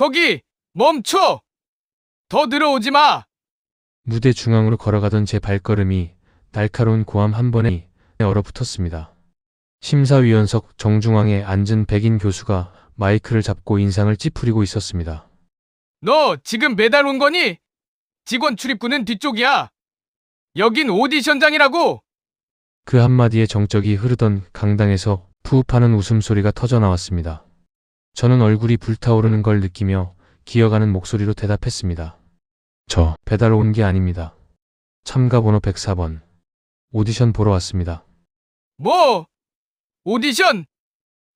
거기 멈춰! 더 들어오지 마! 무대 중앙으로 걸어가던 제 발걸음이 날카로운 고함 한 번에 얼어붙었습니다. 심사위원석 정중앙에 앉은 백인 교수가 마이크를 잡고 인상을 찌푸리고 있었습니다. 너 지금 배달 온 거니? 직원 출입구는 뒤쪽이야. 여긴 오디션장이라고! 그 한마디에 정적이 흐르던 강당에서 푸흡하는 웃음소리가 터져나왔습니다. 저는 얼굴이 불타오르는 걸 느끼며 기어가는 목소리로 대답했습니다. 저 배달 온 게 아닙니다. 참가 번호 104번. 오디션 보러 왔습니다. 뭐? 오디션?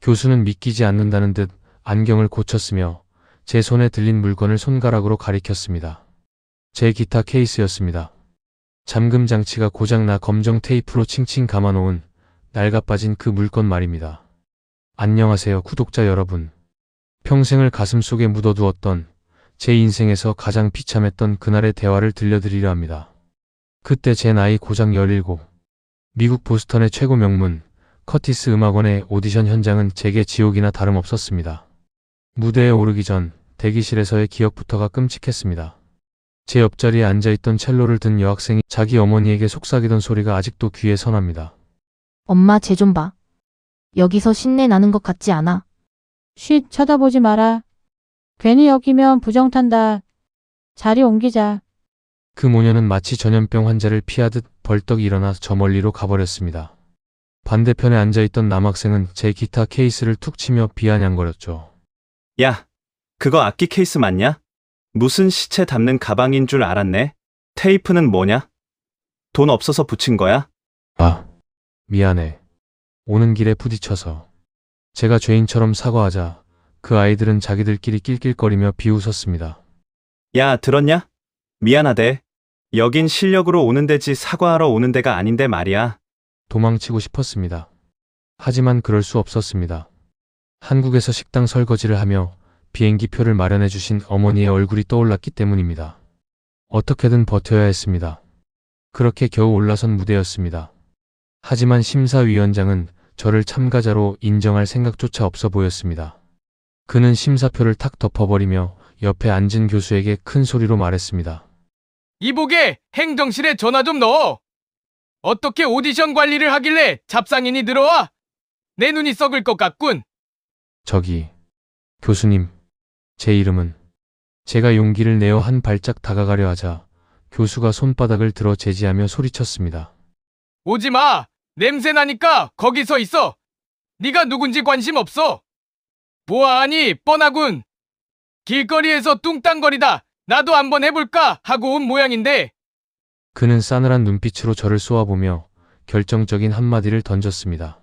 교수는 믿기지 않는다는 듯 안경을 고쳤으며 제 손에 들린 물건을 손가락으로 가리켰습니다. 제 기타 케이스였습니다. 잠금 장치가 고장나 검정 테이프로 칭칭 감아놓은 낡아빠진 그 물건 말입니다. 안녕하세요, 구독자 여러분. 평생을 가슴속에 묻어두었던 제 인생에서 가장 비참했던 그날의 대화를 들려드리려 합니다. 그때 제 나이 고작 17. 미국 보스턴의 최고 명문 커티스 음악원의 오디션 현장은 제게 지옥이나 다름없었습니다. 무대에 오르기 전 대기실에서의 기억부터가 끔찍했습니다. 제 옆자리에 앉아있던 첼로를 든 여학생이 자기 어머니에게 속삭이던 소리가 아직도 귀에 선합니다. 엄마 쟤 좀 봐. 여기서 신내 나는 것 같지 않아? 쉿, 쳐다보지 마라. 괜히 여기면 부정 탄다. 자리 옮기자. 그 모녀는 마치 전염병 환자를 피하듯 벌떡 일어나 저 멀리로 가버렸습니다. 반대편에 앉아있던 남학생은 제 기타 케이스를 툭 치며 비아냥거렸죠. 야, 그거 악기 케이스 맞냐? 무슨 시체 담는 가방인 줄 알았네. 테이프는 뭐냐? 돈 없어서 붙인 거야? 아, 미안해. 오는 길에 부딪혀서. 제가 죄인처럼 사과하자 그 아이들은 자기들끼리 낄낄거리며 비웃었습니다. 야, 들었냐? 미안하대. 여긴 실력으로 오는 데지 사과하러 오는 데가 아닌데 말이야. 도망치고 싶었습니다. 하지만 그럴 수 없었습니다. 한국에서 식당 설거지를 하며 비행기표를 마련해 주신 어머니의 얼굴이 떠올랐기 때문입니다. 어떻게든 버텨야 했습니다. 그렇게 겨우 올라선 무대였습니다. 하지만 심사위원장은 저를 참가자로 인정할 생각조차 없어 보였습니다. 그는 심사표를 탁 덮어버리며 옆에 앉은 교수에게 큰 소리로 말했습니다. 이복에 행정실에 전화 좀 넣어! 어떻게 오디션 관리를 하길래 잡상인이 들어와? 내 눈이 썩을 것 같군! 저기, 교수님, 제 이름은. 제가 용기를 내어 한 발짝 다가가려 하자 교수가 손바닥을 들어 제지하며 소리쳤습니다. 오지 마! 냄새 나니까 거기 서 있어! 네가 누군지 관심 없어! 보아하니 뻔하군! 길거리에서 뚱땅거리다 나도 한번 해볼까 하고 온 모양인데. 그는 싸늘한 눈빛으로 저를 쏘아보며 결정적인 한마디를 던졌습니다.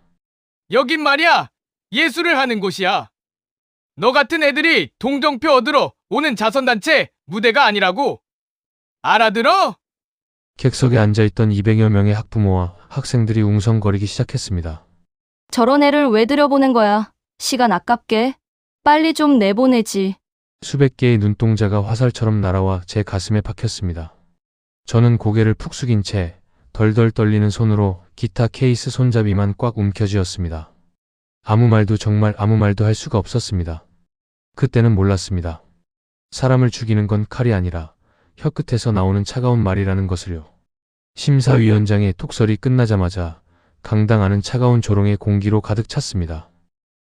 여긴 말이야, 예술을 하는 곳이야. 너 같은 애들이 동정표 얻으러 오는 자선단체 무대가 아니라고. 알아들어? 객석에 앉아있던 200여 명의 학부모와 학생들이 웅성거리기 시작했습니다. 저런 애를 왜 들여보낸 거야? 시간 아깝게. 빨리 좀 내보내지. 수백 개의 눈동자가 화살처럼 날아와 제 가슴에 박혔습니다. 저는 고개를 푹 숙인 채 덜덜 떨리는 손으로 기타 케이스 손잡이만 꽉 움켜쥐었습니다. 아무 말도 정말 아무 말도 할 수가 없었습니다. 그때는 몰랐습니다. 사람을 죽이는 건 칼이 아니라 혀끝에서 나오는 차가운 말이라는 것을요. 심사위원장의 톡설이 끝나자마자 강당 안은 차가운 조롱의 공기로 가득 찼습니다.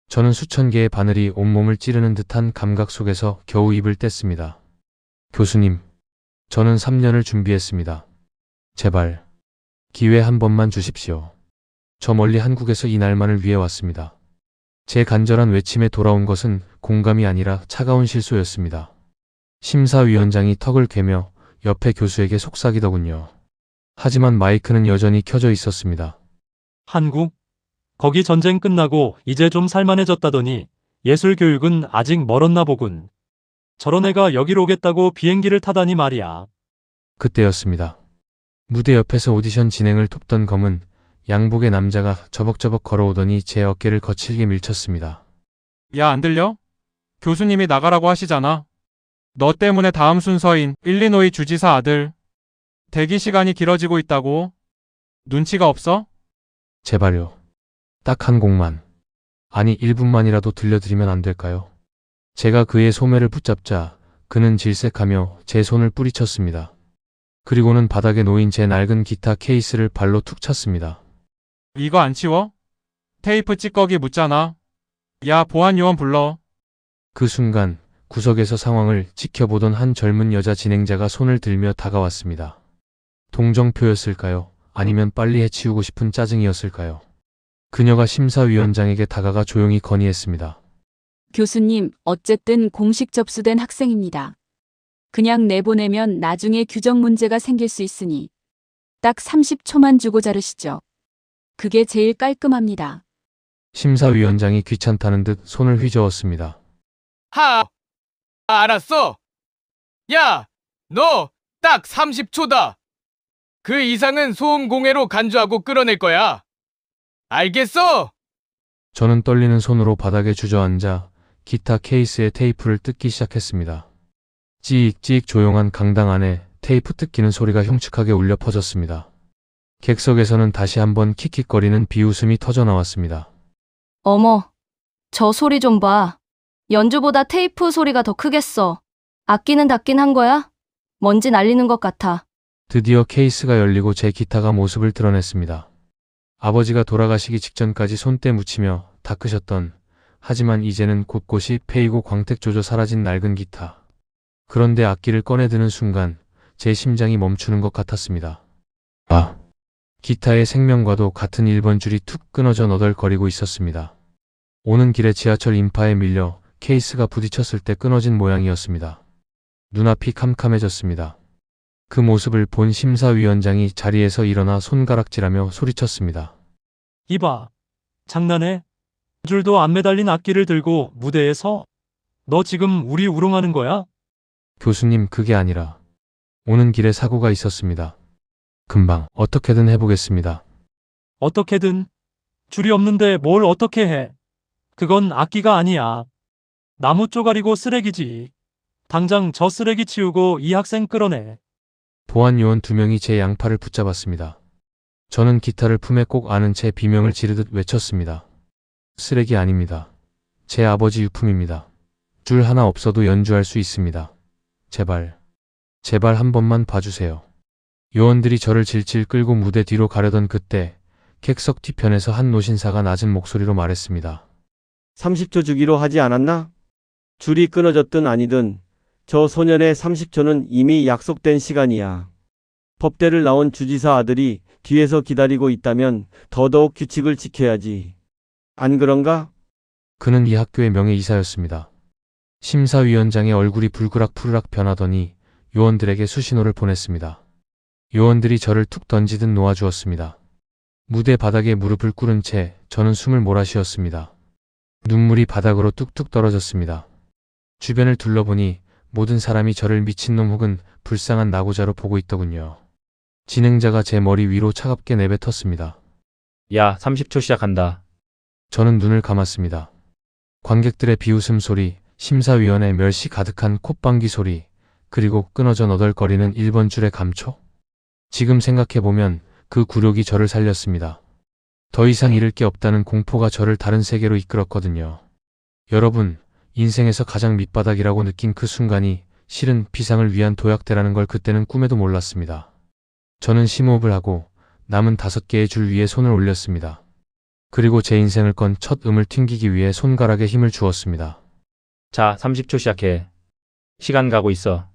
저는 수천 개의 바늘이 온몸을 찌르는 듯한 감각 속에서 겨우 입을 뗐습니다. 교수님, 저는 3년을 준비했습니다. 제발, 기회 한 번만 주십시오. 저 멀리 한국에서 이 날만을 위해 왔습니다. 제 간절한 외침에 돌아온 것은 공감이 아니라 차가운 실소였습니다. 심사위원장이 턱을 괴며 옆에 교수에게 속삭이더군요. 하지만 마이크는 여전히 켜져 있었습니다. 한국? 거기 전쟁 끝나고 이제 좀 살만해졌다더니 예술 교육은 아직 멀었나 보군. 저런 애가 여기로 오겠다고 비행기를 타다니 말이야. 그때였습니다. 무대 옆에서 오디션 진행을 돕던 검은 양복의 남자가 저벅저벅 걸어오더니 제 어깨를 거칠게 밀쳤습니다. 야, 안 들려? 교수님이 나가라고 하시잖아. 너 때문에 다음 순서인 일리노이 주지사 아들. 대기 시간이 길어지고 있다고. 눈치가 없어? 제발요. 딱 한 곡만. 아니 1분만이라도 들려드리면 안 될까요? 제가 그의 소매를 붙잡자 그는 질색하며 제 손을 뿌리쳤습니다. 그리고는 바닥에 놓인 제 낡은 기타 케이스를 발로 툭 찼습니다. 이거 안 치워? 테이프 찌꺼기 묻잖아. 야, 보안 요원 불러. 그 순간 구석에서 상황을 지켜보던 한 젊은 여자 진행자가 손을 들며 다가왔습니다. 동정표였을까요? 아니면 빨리 해치우고 싶은 짜증이었을까요? 그녀가 심사위원장에게 다가가 조용히 건의했습니다. 교수님, 어쨌든 공식 접수된 학생입니다. 그냥 내보내면 나중에 규정 문제가 생길 수 있으니 딱 30초만 주고 자르시죠. 그게 제일 깔끔합니다. 심사위원장이 귀찮다는 듯 손을 휘저었습니다. 알았어. 야, 너 딱 30초다. 그 이상은 소음 공해로 간주하고 끌어낼 거야. 알겠어? 저는 떨리는 손으로 바닥에 주저앉아 기타 케이스의 테이프를 뜯기 시작했습니다. 찌익찌익 조용한 강당 안에 테이프 뜯기는 소리가 흉측하게 울려 퍼졌습니다. 객석에서는 다시 한번 킥킥거리는 비웃음이 터져나왔습니다. 어머, 저 소리 좀 봐. 연주보다 테이프 소리가 더 크겠어. 악기는 닫긴 한 거야? 먼지 날리는 것 같아. 드디어 케이스가 열리고 제 기타가 모습을 드러냈습니다. 아버지가 돌아가시기 직전까지 손때 묻히며 닦으셨던, 하지만 이제는 곳곳이 패이고 광택 조져 사라진 낡은 기타. 그런데 악기를 꺼내드는 순간 제 심장이 멈추는 것 같았습니다. 기타의 생명과도 같은 1번 줄이 툭 끊어져 너덜거리고 있었습니다. 오는 길에 지하철 인파에 밀려 케이스가 부딪혔을 때 끊어진 모양이었습니다. 눈앞이 캄캄해졌습니다. 그 모습을 본 심사위원장이 자리에서 일어나 손가락질하며 소리쳤습니다. 이봐. 장난해? 줄도 안 매달린 악기를 들고 무대에 서? 너 지금 우리 우롱하는 거야? 교수님, 그게 아니라 오는 길에 사고가 있었습니다. 금방 어떻게든 해보겠습니다. 어떻게든. 줄이 없는데 뭘 어떻게 해? 그건 악기가 아니야. 나무 쪼가리고 쓰레기지. 당장 저 쓰레기 치우고 이 학생 끌어내. 보안 요원 2명이 제 양팔을 붙잡았습니다. 저는 기타를 품에 꼭 안은 채 비명을 지르듯 외쳤습니다. 쓰레기 아닙니다. 제 아버지 유품입니다. 줄 하나 없어도 연주할 수 있습니다. 제발 한 번만 봐주세요. 요원들이 저를 질질 끌고 무대 뒤로 가려던 그때 객석 뒤편에서 한 노신사가 낮은 목소리로 말했습니다. 30초 주기로 하지 않았나? 줄이 끊어졌든 아니든 저 소년의 30초는 이미 약속된 시간이야. 법대를 나온 주지사 아들이 뒤에서 기다리고 있다면 더더욱 규칙을 지켜야지. 안 그런가? 그는 이 학교의 명예이사였습니다. 심사위원장의 얼굴이 불그락푸르락 변하더니 요원들에게 수신호를 보냈습니다. 요원들이 저를 툭 던지듯 놓아주었습니다. 무대 바닥에 무릎을 꿇은 채 저는 숨을 몰아쉬었습니다. 눈물이 바닥으로 뚝뚝 떨어졌습니다. 주변을 둘러보니 모든 사람이 저를 미친놈 혹은 불쌍한 나고자로 보고 있더군요. 진행자가 제 머리 위로 차갑게 내뱉었습니다. 야, 30초 시작한다. 저는 눈을 감았습니다. 관객들의 비웃음 소리, 심사위원의 멸시 가득한 콧방귀 소리, 그리고 끊어져 너덜거리는 1번 줄의 감초? 지금 생각해보면 그 굴욕이 저를 살렸습니다. 더 이상 잃을 게 없다는 공포가 저를 다른 세계로 이끌었거든요. 여러분, 인생에서 가장 밑바닥이라고 느낀 그 순간이 실은 비상을 위한 도약대라는 걸 그때는 꿈에도 몰랐습니다. 저는 심호흡을 하고 남은 5개의 줄 위에 손을 올렸습니다. 그리고 제 인생을 건 첫 음을 튕기기 위해 손가락에 힘을 주었습니다. 자, 30초 시작해. 시간 가고 있어.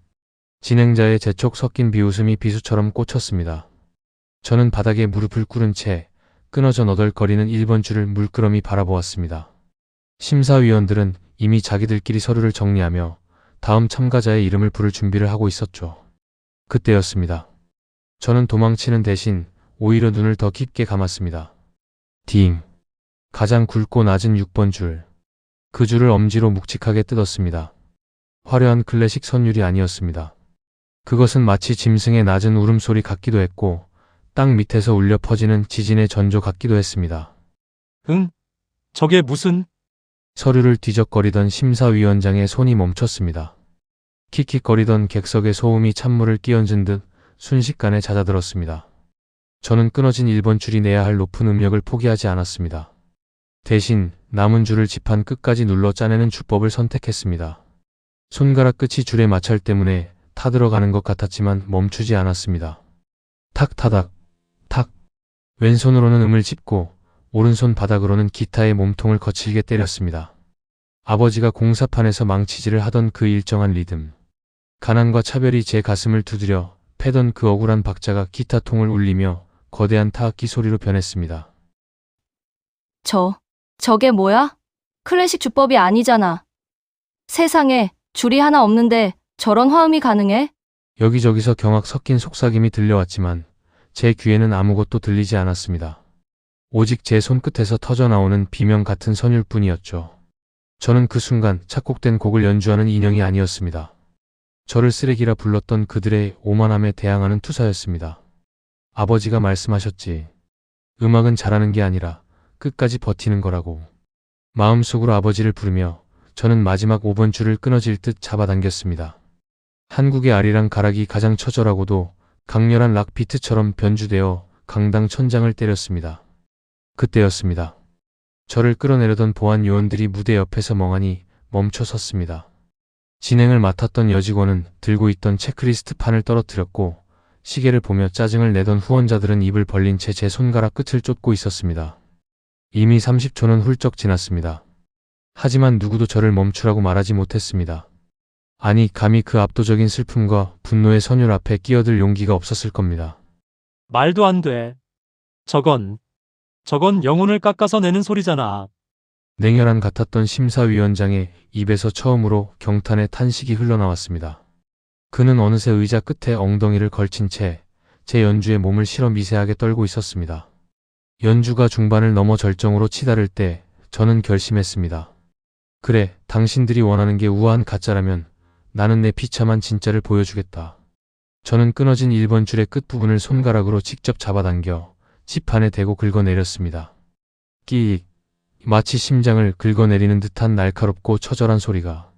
진행자의 재촉 섞인 비웃음이 비수처럼 꽂혔습니다. 저는 바닥에 무릎을 꿇은 채 끊어져 너덜거리는 1번 줄을 물끄러미 바라보았습니다. 심사위원들은 이미 자기들끼리 서류를 정리하며 다음 참가자의 이름을 부를 준비를 하고 있었죠. 그때였습니다. 저는 도망치는 대신 오히려 눈을 더 깊게 감았습니다. 딩. 가장 굵고 낮은 6번 줄. 그 줄을 엄지로 묵직하게 뜯었습니다. 화려한 클래식 선율이 아니었습니다. 그것은 마치 짐승의 낮은 울음소리 같기도 했고 땅 밑에서 울려 퍼지는 지진의 전조 같기도 했습니다. 응? 저게 무슨... 서류를 뒤적거리던 심사위원장의 손이 멈췄습니다. 킥킥거리던 객석의 소음이 찬물을 끼얹은 듯 순식간에 잦아들었습니다. 저는 끊어진 1번 줄이 내야 할 높은 음역을 포기하지 않았습니다. 대신 남은 줄을 지판 끝까지 눌러 짜내는 주법을 선택했습니다. 손가락 끝이 줄의 마찰 때문에 타들어가는 것 같았지만 멈추지 않았습니다. 탁 타닥 탁. 왼손으로는 음을 짚고 오른손 바닥으로는 기타의 몸통을 거칠게 때렸습니다. 아버지가 공사판에서 망치질을 하던 그 일정한 리듬. 가난과 차별이 제 가슴을 두드려 패던 그 억울한 박자가 기타통을 울리며 거대한 타악기 소리로 변했습니다. 저게 뭐야? 클래식 주법이 아니잖아. 세상에, 줄이 하나 없는데 저런 화음이 가능해? 여기저기서 경악 섞인 속삭임이 들려왔지만 제 귀에는 아무것도 들리지 않았습니다. 오직 제 손끝에서 터져나오는 비명 같은 선율뿐이었죠. 저는 그 순간 착곡된 곡을 연주하는 인형이 아니었습니다. 저를 쓰레기라 불렀던 그들의 오만함에 대항하는 투사였습니다. 아버지가 말씀하셨지. 음악은 잘하는 게 아니라 끝까지 버티는 거라고. 마음속으로 아버지를 부르며 저는 마지막 5번 줄을 끊어질 듯 잡아당겼습니다. 한국의 아리랑 가락이 가장 처절하고도 강렬한 락 비트처럼 변주되어 강당 천장을 때렸습니다. 그때였습니다. 저를 끌어내려던 보안 요원들이 무대 옆에서 멍하니 멈춰 섰습니다. 진행을 맡았던 여직원은 들고 있던 체크리스트 판을 떨어뜨렸고 시계를 보며 짜증을 내던 후원자들은 입을 벌린 채 제 손가락 끝을 쫓고 있었습니다. 이미 30초는 훌쩍 지났습니다. 하지만 누구도 저를 멈추라고 말하지 못했습니다. 아니, 감히 그 압도적인 슬픔과 분노의 선율 앞에 끼어들 용기가 없었을 겁니다. 말도 안 돼. 저건 영혼을 깎아서 내는 소리잖아. 냉혈한 같았던 심사위원장의 입에서 처음으로 경탄의 탄식이 흘러나왔습니다. 그는 어느새 의자 끝에 엉덩이를 걸친 채 제 연주에 몸을 실어 미세하게 떨고 있었습니다. 연주가 중반을 넘어 절정으로 치달을 때 저는 결심했습니다. 그래, 당신들이 원하는 게 우아한 가짜라면 나는 내 비참한 진짜를 보여주겠다. 저는 끊어진 1번 줄의 끝부분을 손가락으로 직접 잡아당겨 지판에 대고 긁어내렸습니다. 끼익. 마치 심장을 긁어내리는 듯한 날카롭고 처절한 소리가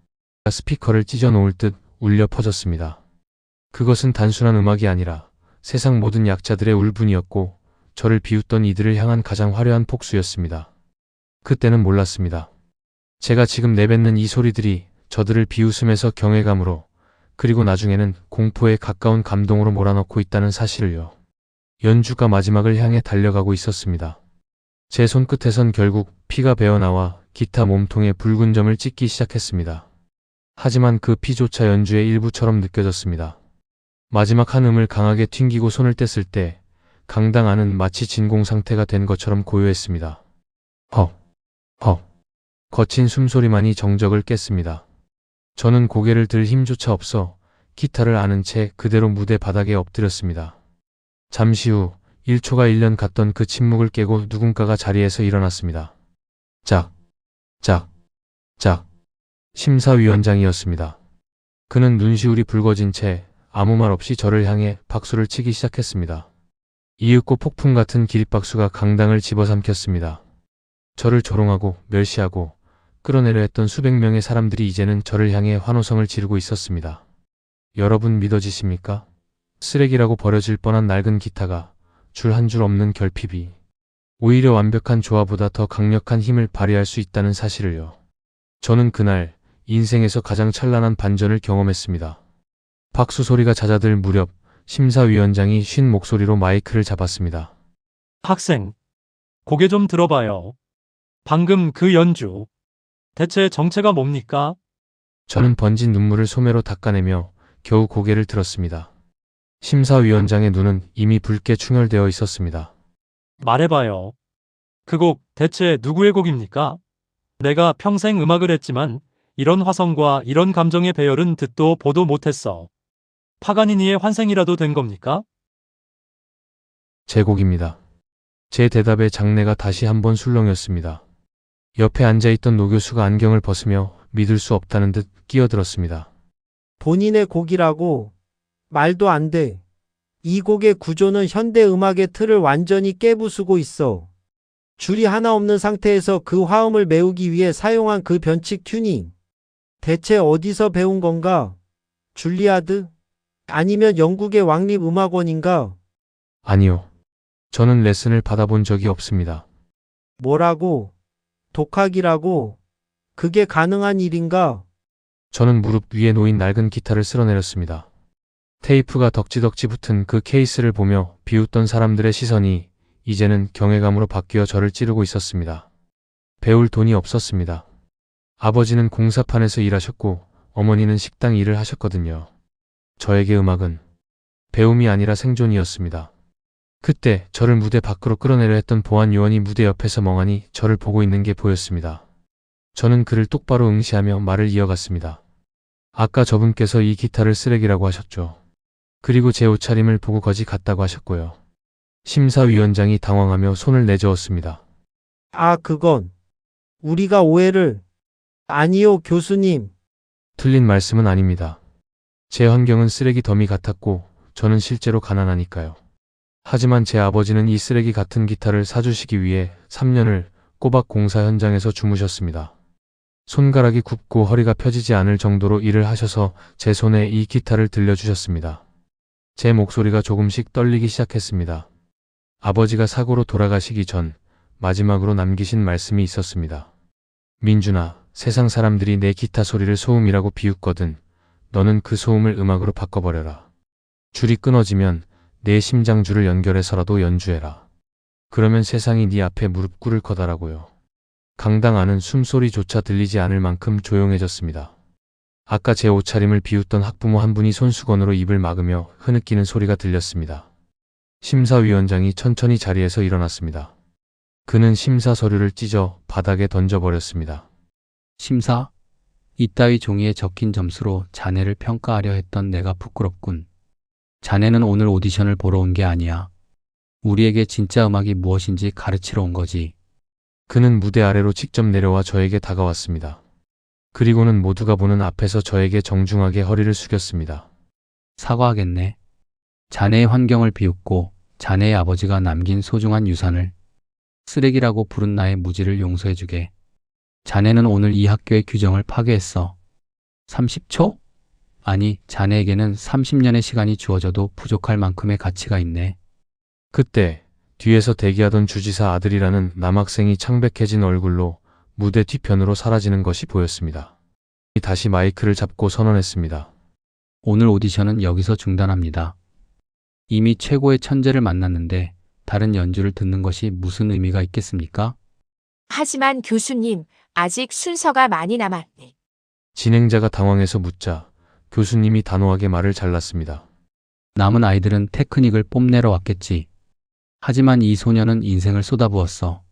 스피커를 찢어놓을 듯 울려 퍼졌습니다. 그것은 단순한 음악이 아니라 세상 모든 약자들의 울분이었고 저를 비웃던 이들을 향한 가장 화려한 폭수였습니다. 그때는 몰랐습니다. 제가 지금 내뱉는 이 소리들이 저들을 비웃음에서 경외감으로 그리고 나중에는 공포에 가까운 감동으로 몰아넣고 있다는 사실을요. 연주가 마지막을 향해 달려가고 있었습니다. 제 손끝에선 결국 피가 배어나와 기타 몸통에 붉은 점을 찍기 시작했습니다. 하지만 그 피조차 연주의 일부처럼 느껴졌습니다. 마지막 한 음을 강하게 튕기고 손을 뗐을 때 강당 안은 마치 진공 상태가 된 것처럼 고요했습니다. 거친 숨소리만이 정적을 깼습니다. 저는 고개를 들 힘조차 없어 기타를 안은 채 그대로 무대 바닥에 엎드렸습니다. 잠시 후 1초가 1년 갔던 그 침묵을 깨고 누군가가 자리에서 일어났습니다. 짝, 짝, 짝. 심사위원장이었습니다. 그는 눈시울이 붉어진 채 아무 말 없이 저를 향해 박수를 치기 시작했습니다. 이윽고 폭풍 같은 기립박수가 강당을 집어삼켰습니다. 저를 조롱하고 멸시하고 끌어내려 했던 수백 명의 사람들이 이제는 저를 향해 환호성을 지르고 있었습니다. 여러분 믿어지십니까? 쓰레기라고 버려질 뻔한 낡은 기타가 줄 한 줄 없는 결핍이 오히려 완벽한 조화보다 더 강력한 힘을 발휘할 수 있다는 사실을요. 저는 그날 인생에서 가장 찬란한 반전을 경험했습니다. 박수 소리가 잦아들 무렵 심사위원장이 쉰 목소리로 마이크를 잡았습니다. 학생, 고개 좀 들어봐요. 방금 그 연주, 대체 정체가 뭡니까? 저는 번진 눈물을 소매로 닦아내며 겨우 고개를 들었습니다. 심사위원장의 눈은 이미 붉게 충혈되어 있었습니다. 말해봐요. 그 곡 대체 누구의 곡입니까? 내가 평생 음악을 했지만 이런 화성과 이런 감정의 배열은 듣도 보도 못했어. 파가니니의 환생이라도 된 겁니까? 제 곡입니다. 제 대답에 장내가 다시 한번 술렁였습니다. 옆에 앉아있던 노교수가 안경을 벗으며 믿을 수 없다는 듯 끼어들었습니다. 본인의 곡이라고? 말도 안 돼. 이 곡의 구조는 현대 음악의 틀을 완전히 깨부수고 있어. 줄이 하나 없는 상태에서 그 화음을 메우기 위해 사용한 그 변칙 튜닝. 대체 어디서 배운 건가? 줄리아드? 아니면 영국의 왕립 음악원인가? 아니요. 저는 레슨을 받아본 적이 없습니다. 뭐라고? 독학이라고? 그게 가능한 일인가? 저는 무릎 위에 놓인 낡은 기타를 쓸어내렸습니다. 테이프가 덕지덕지 붙은 그 케이스를 보며 비웃던 사람들의 시선이 이제는 경외감으로 바뀌어 저를 찌르고 있었습니다. 배울 돈이 없었습니다. 아버지는 공사판에서 일하셨고 어머니는 식당 일을 하셨거든요. 저에게 음악은 배움이 아니라 생존이었습니다. 그때 저를 무대 밖으로 끌어내려 했던 보안 요원이 무대 옆에서 멍하니 저를 보고 있는 게 보였습니다. 저는 그를 똑바로 응시하며 말을 이어갔습니다. 아까 저분께서 이 기타를 쓰레기라고 하셨죠. 그리고 제 옷차림을 보고 거지 같다고 하셨고요. 심사위원장이 당황하며 손을 내저었습니다. 아, 그건 우리가 오해를. 아니요, 교수님. 틀린 말씀은 아닙니다. 제 환경은 쓰레기 더미 같았고 저는 실제로 가난하니까요. 하지만 제 아버지는 이 쓰레기 같은 기타를 사주시기 위해 3년을 꼬박 공사 현장에서 주무셨습니다. 손가락이 굽고 허리가 펴지지 않을 정도로 일을 하셔서 제 손에 이 기타를 들려주셨습니다. 제 목소리가 조금씩 떨리기 시작했습니다. 아버지가 사고로 돌아가시기 전 마지막으로 남기신 말씀이 있었습니다. 민준아, 세상 사람들이 내 기타 소리를 소음이라고 비웃거든. 너는 그 소음을 음악으로 바꿔버려라. 줄이 끊어지면 내 심장줄을 연결해서라도 연주해라. 그러면 세상이 네 앞에 무릎 꿇을 거다라고요. 강당 안은 숨소리조차 들리지 않을 만큼 조용해졌습니다. 아까 제 옷차림을 비웃던 학부모 한 분이 손수건으로 입을 막으며 흐느끼는 소리가 들렸습니다. 심사위원장이 천천히 자리에서 일어났습니다. 그는 심사 서류를 찢어 바닥에 던져버렸습니다. 심사? 이따위 종이에 적힌 점수로 자네를 평가하려 했던 내가 부끄럽군. 자네는 오늘 오디션을 보러 온 게 아니야. 우리에게 진짜 음악이 무엇인지 가르치러 온 거지. 그는 무대 아래로 직접 내려와 저에게 다가왔습니다. 그리고는 모두가 보는 앞에서 저에게 정중하게 허리를 숙였습니다. 사과하겠네. 자네의 환경을 비웃고 자네의 아버지가 남긴 소중한 유산을 쓰레기라고 부른 나의 무지를 용서해주게. 자네는 오늘 이 학교의 규정을 파괴했어. 30초? 아니, 자네에게는 30년의 시간이 주어져도 부족할 만큼의 가치가 있네. 그때 뒤에서 대기하던 주지사 아들이라는 남학생이 창백해진 얼굴로 무대 뒤편으로 사라지는 것이 보였습니다. 다시 마이크를 잡고 선언했습니다. 오늘 오디션은 여기서 중단합니다. 이미 최고의 천재를 만났는데 다른 연주를 듣는 것이 무슨 의미가 있겠습니까? 하지만 교수님, 아직 순서가 많이 남았네. 진행자가 당황해서 묻자 교수님이 단호하게 말을 잘랐습니다. 남은 아이들은 테크닉을 뽐내러 왔겠지. 하지만 이 소녀는 인생을 쏟아부었어.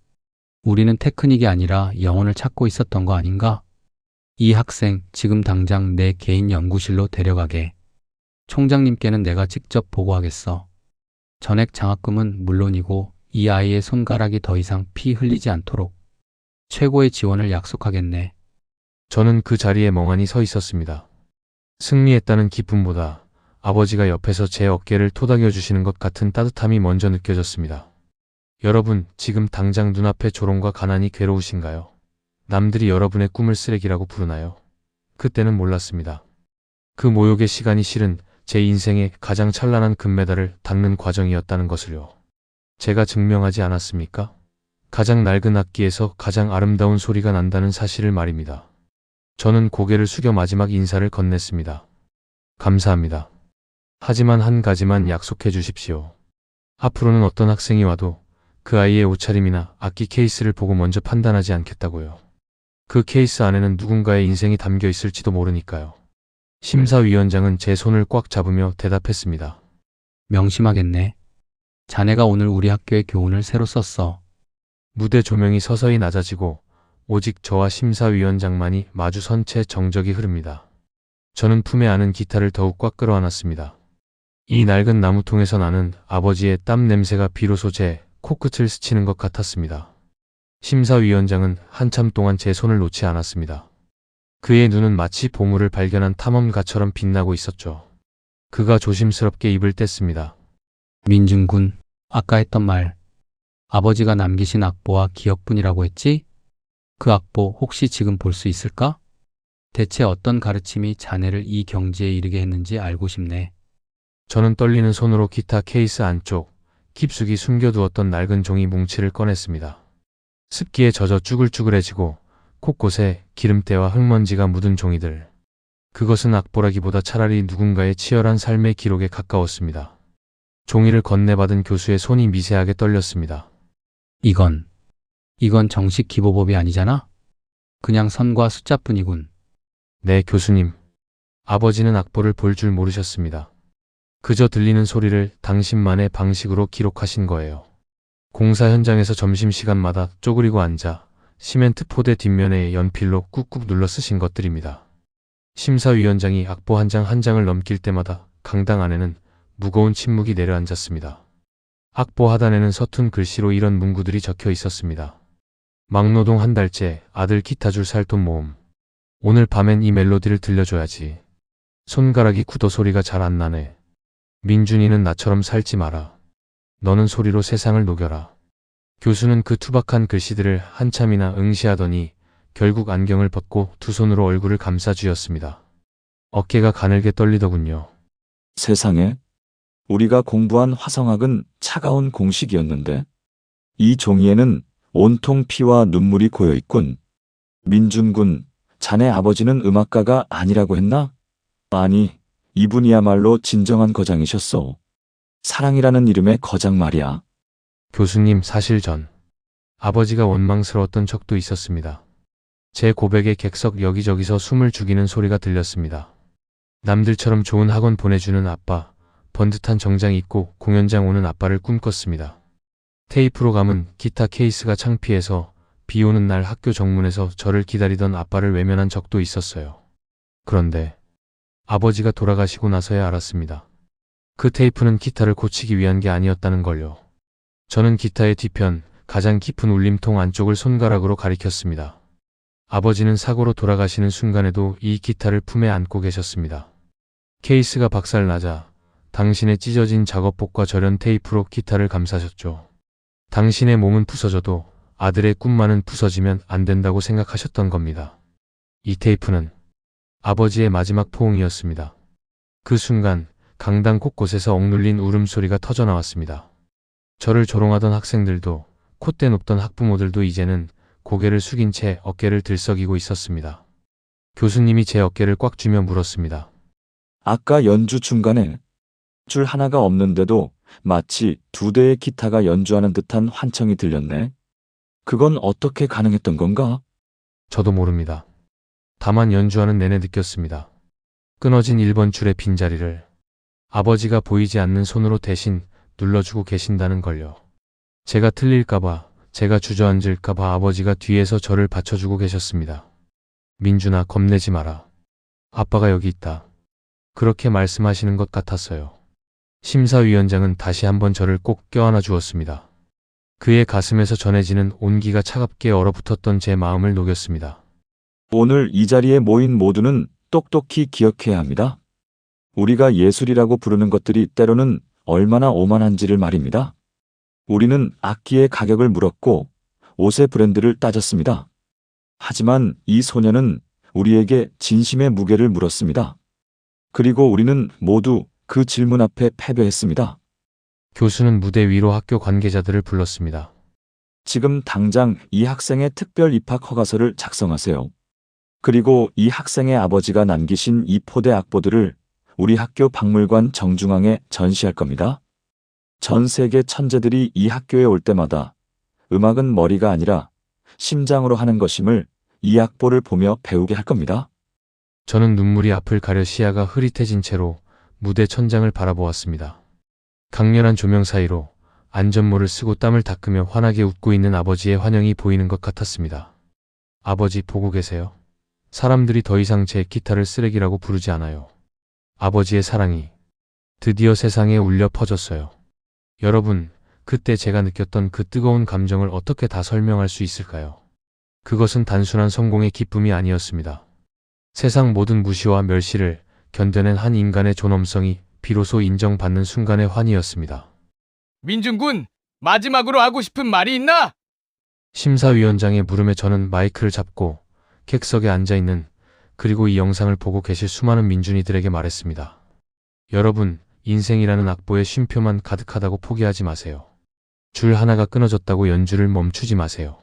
우리는 테크닉이 아니라 영혼을 찾고 있었던 거 아닌가? 이 학생 지금 당장 내 개인 연구실로 데려가게. 총장님께는 내가 직접 보고하겠어. 전액 장학금은 물론이고 이 아이의 손가락이 더 이상 피 흘리지 않도록 최고의 지원을 약속하겠네. 저는 그 자리에 멍하니 서 있었습니다. 승리했다는 기쁨보다 아버지가 옆에서 제 어깨를 토닥여 주시는 것 같은 따뜻함이 먼저 느껴졌습니다. 여러분, 지금 당장 눈앞의 조롱과 가난이 괴로우신가요? 남들이 여러분의 꿈을 쓰레기라고 부르나요? 그때는 몰랐습니다. 그 모욕의 시간이 실은 제 인생의 가장 찬란한 금메달을 닦는 과정이었다는 것을요. 제가 증명하지 않았습니까? 가장 낡은 악기에서 가장 아름다운 소리가 난다는 사실을 말입니다. 저는 고개를 숙여 마지막 인사를 건넸습니다. 감사합니다. 하지만 한 가지만 약속해 주십시오. 앞으로는 어떤 학생이 와도 그 아이의 옷차림이나 악기 케이스를 보고 먼저 판단하지 않겠다고요. 그 케이스 안에는 누군가의 인생이 담겨 있을지도 모르니까요. 심사위원장은 제 손을 꽉 잡으며 대답했습니다. 명심하겠네. 자네가 오늘 우리 학교의 교훈을 새로 썼어. 무대 조명이 서서히 낮아지고 오직 저와 심사위원장만이 마주선 채 정적이 흐릅니다. 저는 품에 안은 기타를 더욱 꽉 끌어안았습니다. 이 낡은 나무통에서 나는 아버지의 땀 냄새가 비로소 제 코끝을 스치는 것 같았습니다. 심사위원장은 한참 동안 제 손을 놓지 않았습니다. 그의 눈은 마치 보물을 발견한 탐험가처럼 빛나고 있었죠. 그가 조심스럽게 입을 뗐습니다. 민준군, 아까 했던 말, 아버지가 남기신 악보와 기억뿐이라고 했지? 그 악보 혹시 지금 볼 수 있을까? 대체 어떤 가르침이 자네를 이 경지에 이르게 했는지 알고 싶네. 저는 떨리는 손으로 기타 케이스 안쪽 깊숙이 숨겨두었던 낡은 종이 뭉치를 꺼냈습니다. 습기에 젖어 쭈글쭈글해지고 곳곳에 기름때와 흙먼지가 묻은 종이들. 그것은 악보라기보다 차라리 누군가의 치열한 삶의 기록에 가까웠습니다. 종이를 건네받은 교수의 손이 미세하게 떨렸습니다. 이건 정식 기보법이 아니잖아? 그냥 선과 숫자뿐이군. 네, 교수님. 아버지는 악보를 볼 줄 모르셨습니다. 그저 들리는 소리를 당신만의 방식으로 기록하신 거예요. 공사 현장에서 점심시간마다 쪼그리고 앉아 시멘트 포대 뒷면에 연필로 꾹꾹 눌러 쓰신 것들입니다. 심사위원장이 악보 한 장 한 장을 넘길 때마다 강당 안에는 무거운 침묵이 내려앉았습니다. 악보 하단에는 서툰 글씨로 이런 문구들이 적혀 있었습니다. 막노동 한 달째, 아들 기타 줄 살 돈 모음. 오늘 밤엔 이 멜로디를 들려줘야지. 손가락이 굳어 소리가 잘 안 나네. 민준이는 나처럼 살지 마라. 너는 소리로 세상을 녹여라. 교수는 그 투박한 글씨들을 한참이나 응시하더니 결국 안경을 벗고 두 손으로 얼굴을 감싸 쥐었습니다. 어깨가 가늘게 떨리더군요. 세상에, 우리가 공부한 화성학은 차가운 공식이었는데 이 종이에는 온통 피와 눈물이 고여 있군. 민준군, 자네 아버지는 음악가가 아니라고 했나? 아니, 이분이야말로 진정한 거장이셨소. 사랑이라는 이름의 거장 말이야. 교수님, 사실 전 아버지가 원망스러웠던 적도 있었습니다. 제 고백에 객석 여기저기서 숨을 죽이는 소리가 들렸습니다. 남들처럼 좋은 학원 보내주는 아빠, 번듯한 정장 입고 공연장 오는 아빠를 꿈꿨습니다. 테이프로 감은 기타 케이스가 창피해서 비 오는 날 학교 정문에서 저를 기다리던 아빠를 외면한 적도 있었어요. 그런데 아버지가 돌아가시고 나서야 알았습니다. 그 테이프는 기타를 고치기 위한 게 아니었다는 걸요. 저는 기타의 뒤편, 가장 깊은 울림통 안쪽을 손가락으로 가리켰습니다. 아버지는 사고로 돌아가시는 순간에도 이 기타를 품에 안고 계셨습니다. 케이스가 박살나자 당신의 찢어진 작업복과 절연 테이프로 기타를 감싸셨죠. 당신의 몸은 부서져도 아들의 꿈만은 부서지면 안 된다고 생각하셨던 겁니다. 이 테이프는 아버지의 마지막 포옹이었습니다. 그 순간 강당 곳곳에서 억눌린 울음소리가 터져나왔습니다. 저를 조롱하던 학생들도 콧대 높던 학부모들도 이제는 고개를 숙인 채 어깨를 들썩이고 있었습니다. 교수님이 제 어깨를 꽉 쥐며 물었습니다. 아까 연주 중간에 줄 하나가 없는데도 마치 두 대의 기타가 연주하는 듯한 환청이 들렸네. 그건 어떻게 가능했던 건가? 저도 모릅니다. 다만 연주하는 내내 느꼈습니다. 끊어진 1번 줄의 빈자리를 아버지가 보이지 않는 손으로 대신 눌러주고 계신다는 걸요. 제가 틀릴까봐, 제가 주저앉을까봐 아버지가 뒤에서 저를 받쳐주고 계셨습니다. 민준아, 겁내지 마라. 아빠가 여기 있다. 그렇게 말씀하시는 것 같았어요. 심사위원장은 다시 한번 저를 꼭 껴안아 주었습니다. 그의 가슴에서 전해지는 온기가 차갑게 얼어붙었던 제 마음을 녹였습니다. 오늘 이 자리에 모인 모두는 똑똑히 기억해야 합니다. 우리가 예술이라고 부르는 것들이 때로는 얼마나 오만한지를 말입니다. 우리는 악기의 가격을 물었고 옷의 브랜드를 따졌습니다. 하지만 이 소녀는 우리에게 진심의 무게를 물었습니다. 그리고 우리는 모두 그 질문 앞에 패배했습니다. 교수는 무대 위로 학교 관계자들을 불렀습니다. 지금 당장 이 학생의 특별 입학 허가서를 작성하세요. 그리고 이 학생의 아버지가 남기신 이 포대 악보들을 우리 학교 박물관 정중앙에 전시할 겁니다. 전 세계 천재들이 이 학교에 올 때마다 음악은 머리가 아니라 심장으로 하는 것임을 이 악보를 보며 배우게 할 겁니다. 저는 눈물이 앞을 가려 시야가 흐릿해진 채로 무대 천장을 바라보았습니다. 강렬한 조명 사이로 안전모를 쓰고 땀을 닦으며 환하게 웃고 있는 아버지의 환영이 보이는 것 같았습니다. 아버지, 보고 계세요? 사람들이 더 이상 제 기타를 쓰레기라고 부르지 않아요. 아버지의 사랑이 드디어 세상에 울려 퍼졌어요. 여러분, 그때 제가 느꼈던 그 뜨거운 감정을 어떻게 다 설명할 수 있을까요? 그것은 단순한 성공의 기쁨이 아니었습니다. 세상 모든 무시와 멸시를 견뎌낸 한 인간의 존엄성이 비로소 인정받는 순간의 환희였습니다. 민준군, 마지막으로 하고 싶은 말이 있나? 심사위원장의 물음에 저는 마이크를 잡고 객석에 앉아있는, 그리고 이 영상을 보고 계실 수많은 민준이들에게 말했습니다. 여러분, 인생이라는 악보에 쉼표만 가득하다고 포기하지 마세요. 줄 하나가 끊어졌다고 연주를 멈추지 마세요.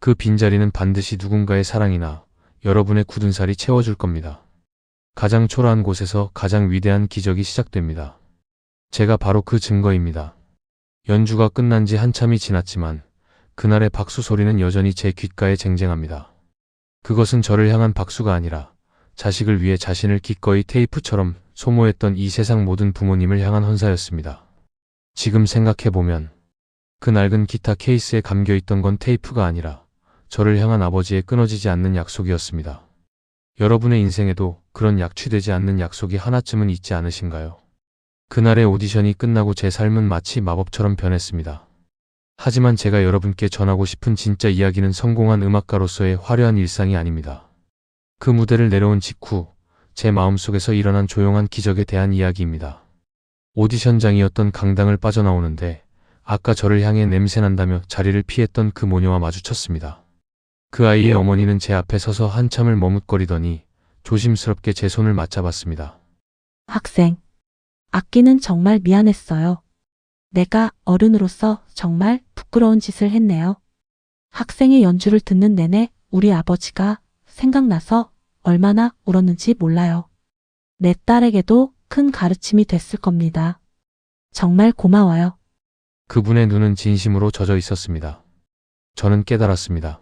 그 빈자리는 반드시 누군가의 사랑이나 여러분의 굳은 살이 채워줄 겁니다. 가장 초라한 곳에서 가장 위대한 기적이 시작됩니다. 제가 바로 그 증거입니다. 연주가 끝난 지 한참이 지났지만 그날의 박수 소리는 여전히 제 귓가에 쟁쟁합니다. 그것은 저를 향한 박수가 아니라 자식을 위해 자신을 기꺼이 테이프처럼 소모했던 이 세상 모든 부모님을 향한 헌사였습니다. 지금 생각해보면 그 낡은 기타 케이스에 감겨있던 건 테이프가 아니라 저를 향한 아버지의 끊어지지 않는 약속이었습니다. 여러분의 인생에도 그런 약취되지 않는 약속이 하나쯤은 있지 않으신가요? 그날의 오디션이 끝나고 제 삶은 마치 마법처럼 변했습니다. 하지만 제가 여러분께 전하고 싶은 진짜 이야기는 성공한 음악가로서의 화려한 일상이 아닙니다. 그 무대를 내려온 직후 제 마음속에서 일어난 조용한 기적에 대한 이야기입니다. 오디션장이었던 강당을 빠져나오는데 아까 저를 향해 냄새난다며 자리를 피했던 그 모녀와 마주쳤습니다. 그 아이의 어머니는 제 앞에 서서 한참을 머뭇거리더니 조심스럽게 제 손을 맞잡았습니다. 학생, 악기는 정말 미안했어요. 내가 어른으로서 정말 부끄러운 짓을 했네요. 학생의 연주를 듣는 내내 우리 아버지가 생각나서 얼마나 울었는지 몰라요. 내 딸에게도 큰 가르침이 됐을 겁니다. 정말 고마워요. 그분의 눈은 진심으로 젖어 있었습니다. 저는 깨달았습니다.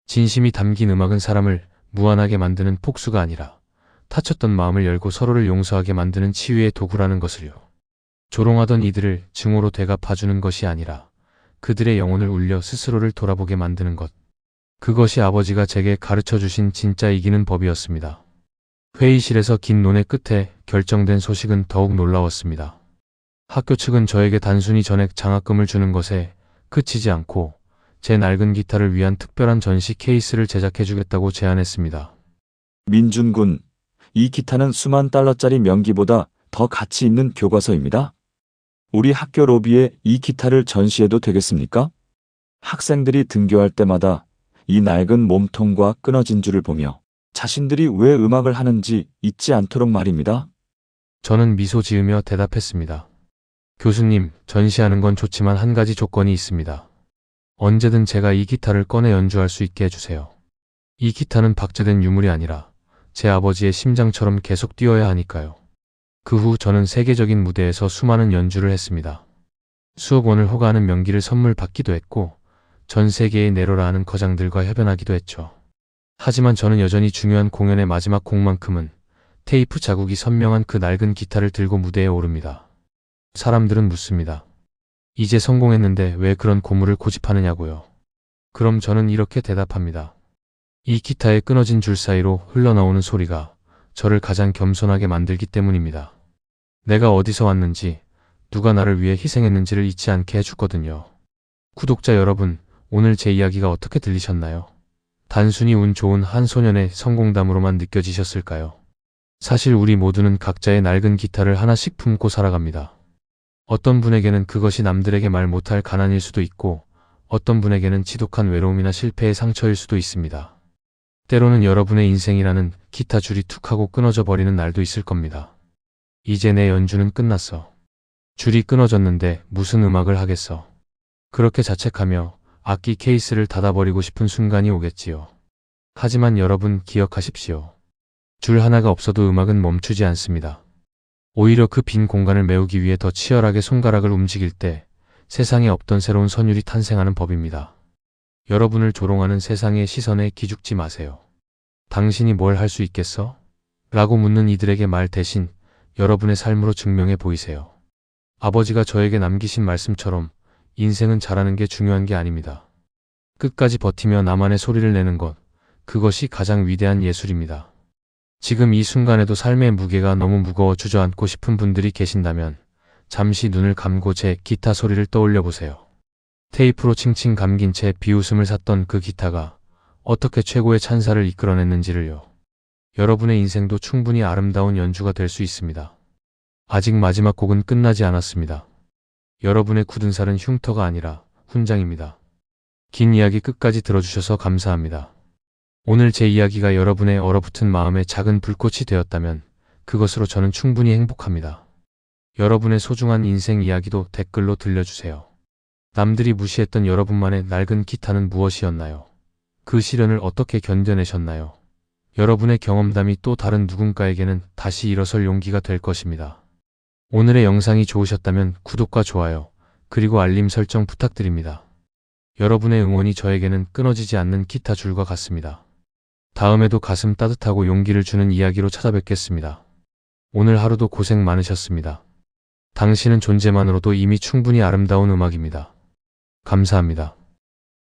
진심이 담긴 음악은 사람을 무한하게 만드는 폭수가 아니라 다쳤던 마음을 열고 서로를 용서하게 만드는 치유의 도구라는 것을요. 조롱하던 이들을 증오로 되갚아주는 것이 아니라 그들의 영혼을 울려 스스로를 돌아보게 만드는 것. 그것이 아버지가 제게 가르쳐주신 진짜 이기는 법이었습니다. 회의실에서 긴 논의 끝에 결정된 소식은 더욱 놀라웠습니다. 학교 측은 저에게 단순히 전액 장학금을 주는 것에 그치지 않고 제 낡은 기타를 위한 특별한 전시 케이스를 제작해주겠다고 제안했습니다. 민준군, 이 기타는 수만 달러짜리 명기보다 더 가치 있는 교과서입니다. 우리 학교 로비에 이 기타를 전시해도 되겠습니까? 학생들이 등교할 때마다 이 낡은 몸통과 끊어진 줄을 보며 자신들이 왜 음악을 하는지 잊지 않도록 말입니다. 저는 미소 지으며 대답했습니다. 교수님, 전시하는 건 좋지만 한 가지 조건이 있습니다. 언제든 제가 이 기타를 꺼내 연주할 수 있게 해주세요. 이 기타는 박제된 유물이 아니라 제 아버지의 심장처럼 계속 뛰어야 하니까요. 그 후 저는 세계적인 무대에서 수많은 연주를 했습니다. 수억 원을 호가하는 명기를 선물 받기도 했고 전 세계의 네로라 하는 거장들과 협연하기도 했죠. 하지만 저는 여전히 중요한 공연의 마지막 곡만큼은 테이프 자국이 선명한 그 낡은 기타를 들고 무대에 오릅니다. 사람들은 묻습니다. 이제 성공했는데 왜 그런 고물을 고집하느냐고요. 그럼 저는 이렇게 대답합니다. 이 기타의 끊어진 줄 사이로 흘러나오는 소리가 저를 가장 겸손하게 만들기 때문입니다. 내가 어디서 왔는지, 누가 나를 위해 희생했는지를 잊지 않게 해주거든요. 구독자 여러분, 오늘 제 이야기가 어떻게 들리셨나요? 단순히 운 좋은 한 소년의 성공담으로만 느껴지셨을까요? 사실 우리 모두는 각자의 낡은 기타를 하나씩 품고 살아갑니다. 어떤 분에게는 그것이 남들에게 말 못할 가난일 수도 있고 어떤 분에게는 지독한 외로움이나 실패의 상처일 수도 있습니다. 때로는 여러분의 인생이라는 기타 줄이 툭 하고 끊어져 버리는 날도 있을 겁니다. 이제 내 연주는 끝났어. 줄이 끊어졌는데 무슨 음악을 하겠어. 그렇게 자책하며 악기 케이스를 닫아버리고 싶은 순간이 오겠지요. 하지만 여러분 기억하십시오. 줄 하나가 없어도 음악은 멈추지 않습니다. 오히려 그 빈 공간을 메우기 위해 더 치열하게 손가락을 움직일 때 세상에 없던 새로운 선율이 탄생하는 법입니다. 여러분을 조롱하는 세상의 시선에 기죽지 마세요. 당신이 뭘 할 수 있겠어? 라고 묻는 이들에게 말 대신 여러분의 삶으로 증명해 보이세요. 아버지가 저에게 남기신 말씀처럼 인생은 잘하는 게 중요한 게 아닙니다. 끝까지 버티며 나만의 소리를 내는 것, 그것이 가장 위대한 예술입니다. 지금 이 순간에도 삶의 무게가 너무 무거워 주저앉고 싶은 분들이 계신다면 잠시 눈을 감고 제 기타 소리를 떠올려 보세요. 테이프로 칭칭 감긴 채 비웃음을 샀던 그 기타가 어떻게 최고의 찬사를 이끌어냈는지를요. 여러분의 인생도 충분히 아름다운 연주가 될 수 있습니다. 아직 마지막 곡은 끝나지 않았습니다. 여러분의 굳은 살은 흉터가 아니라 훈장입니다. 긴 이야기 끝까지 들어주셔서 감사합니다. 오늘 제 이야기가 여러분의 얼어붙은 마음에 작은 불꽃이 되었다면 그것으로 저는 충분히 행복합니다. 여러분의 소중한 인생 이야기도 댓글로 들려주세요. 남들이 무시했던 여러분만의 낡은 기타는 무엇이었나요? 그 시련을 어떻게 견뎌내셨나요? 여러분의 경험담이 또 다른 누군가에게는 다시 일어설 용기가 될 것입니다. 오늘의 영상이 좋으셨다면 구독과 좋아요, 그리고 알림 설정 부탁드립니다. 여러분의 응원이 저에게는 끊어지지 않는 기타 줄과 같습니다. 다음에도 가슴 따뜻하고 용기를 주는 이야기로 찾아뵙겠습니다. 오늘 하루도 고생 많으셨습니다. 당신은 존재만으로도 이미 충분히 아름다운 음악입니다. 감사합니다.